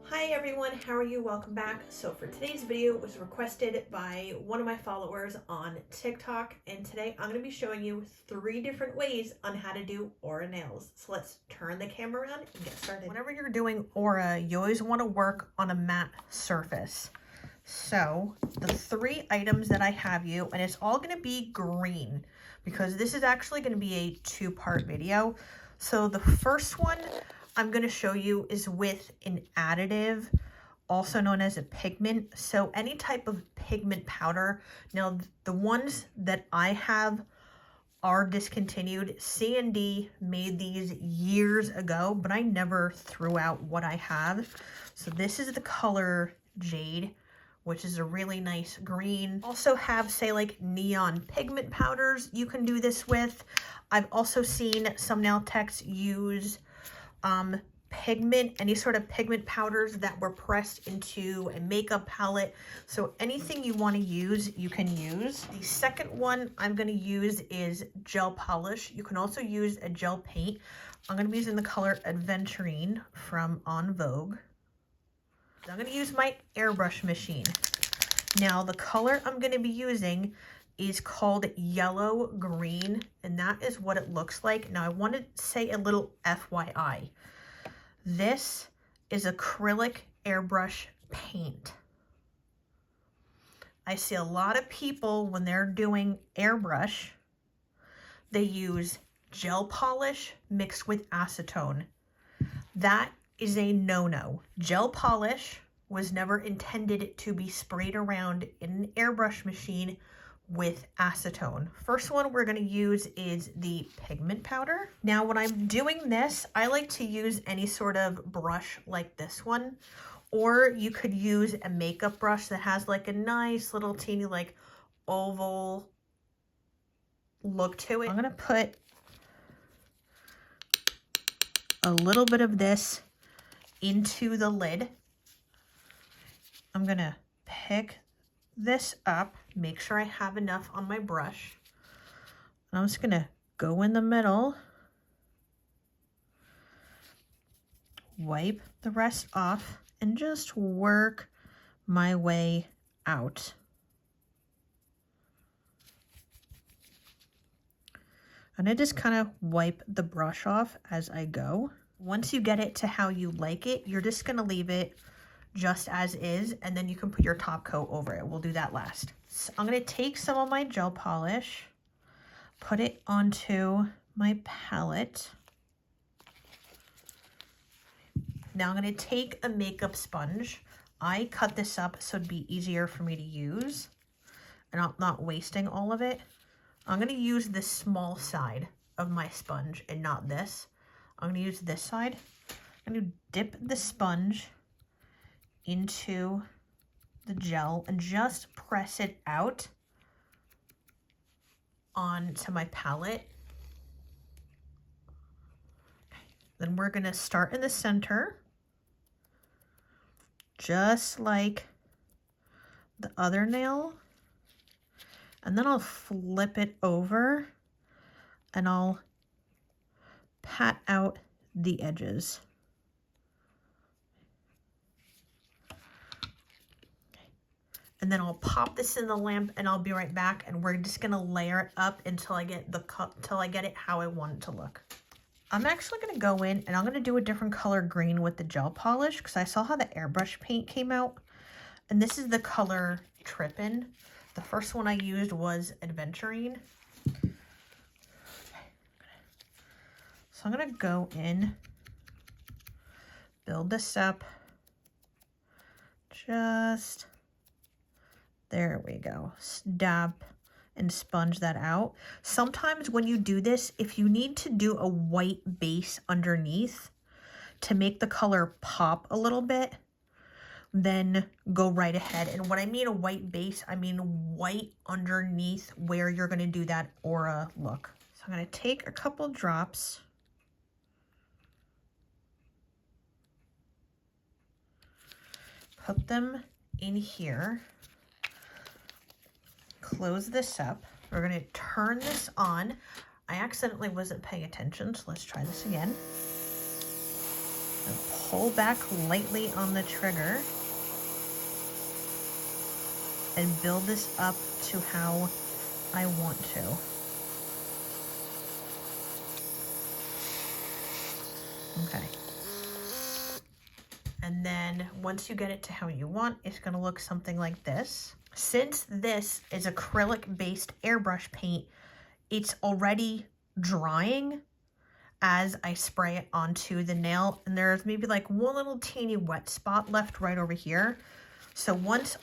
Hi everyone, how are you? Welcome back. So for today's video, it was requested by one of my followers on TikTok, and today I'm going to be showing you 3 different ways on how to do aura nails. So let's turn the camera around and get started. Whenever you're doing aura, you always want to work on a matte surface. So the 3 items that I have you, and it's all going to be green because this is actually going to be a 2-part video. So the first one I'm going to show you is with an additive, also known as a pigment. So any type of pigment powder. Now, the ones that I have are discontinued. C&D made these years ago, but I never threw out what I have. So this is the color Jade, which is a really nice green. Also have, say, like neon pigment powders you can do this with. I've also seen some nail techs use pigment, any sort of pigment powders that were pressed into a makeup palette. So anything you want to use, you can use. The second one I'm going to use is gel polish. You can also use a gel paint. I'm going to be using the color Aventurine from EnVogue. I'm going to use my airbrush machine. Now the color I'm going to be using is called yellow green, and that is what it looks like. Now I want to say a little FYI. This is acrylic airbrush paint. I see a lot of people when they're doing airbrush, they use gel polish mixed with acetone. That is a no-no. Gel polish was never intended to be sprayed around in an airbrush machine with acetone. First one we're going to use is the pigment powder. Now when I'm doing this, I like to use any sort of brush like this one, or you could use a makeup brush that has like a nice little teeny like oval look to it. I'm going to put a little bit of this into the lid. I'm going to pick this up, make sure I have enough on my brush. And I'm just going to go in the middle, wipe the rest off, and just work my way out. And I just kind of wipe the brush off as I go. Once you get it to how you like it, you're just going to leave it just as is, and then you can put your top coat over it. We'll do that last. So I'm going to take some of my gel polish, put it onto my palette. Now I'm going to take a makeup sponge. I cut this up so it'd be easier for me to use and I'm not wasting all of it. I'm going to use the small side of my sponge and not this. I'm going to use this side. I'm going to dip the sponge into the gel and just press it out onto my palette. Then we're going to start in the center, just like the other nail, and then I'll flip it over and I'll pat out the edges. And then I'll pop this in the lamp and I'll be right back, and we're just gonna layer it up until I get it how I want it to look. I'm actually gonna go in and I'm gonna do a different color green with the gel polish because I saw how the airbrush paint came out. And this is the color Trippin. The first one I used was Aventurine. So I'm gonna go in, build this up, just there we go. Dab and sponge that out. Sometimes when you do this, if you need to do a white base underneath to make the color pop a little bit, then go right ahead. And when I mean a white base, I mean white underneath where you're going to do that aura look. So I'm going to take a couple drops. Put them in here. Close this up. We're going to turn this on. I accidentally wasn't paying attention, so let's try this again. And pull back lightly on the trigger and build this up to how I want to. Okay. And then once you get it to how you want, it's gonna look something like this. Since this is acrylic based airbrush paint, it's already drying as I spray it onto the nail. And there's maybe like one little teeny wet spot left right over here. So once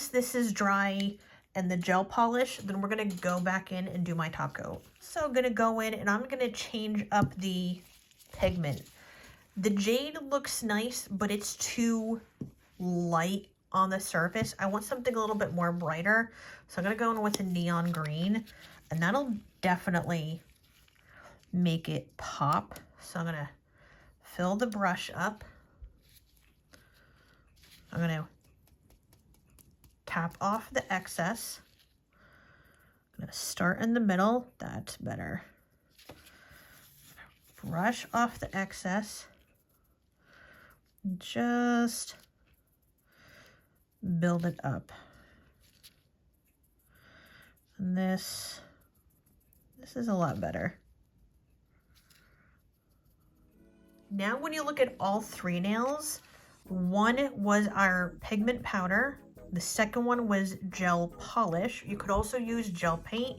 this is dry and the gel polish, then we're gonna go back in and do my top coat. So I'm gonna go in and I'm gonna change up the pigment. The jade looks nice, but it's too light on the surface. I want something a little bit more brighter. So I'm gonna go in with a neon green, and that'll definitely make it pop. So I'm gonna fill the brush up. I'm gonna tap off the excess. I'm gonna start in the middle. That's better. Brush off the excess. Just build it up. And this is a lot better. Now when you look at all three nails, one was our pigment powder, the second one was gel polish. You could also use gel paint,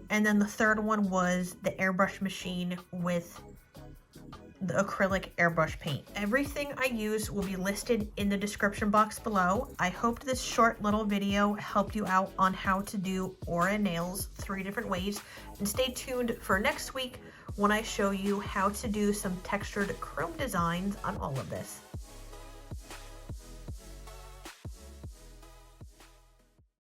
and then the third one was the airbrush machine with the acrylic airbrush paint. Everything I use will be listed in the description box below. I hope this short little video helped you out on how to do aura nails 3 different ways, and stay tuned for next week when I show you how to do some textured chrome designs on all of this.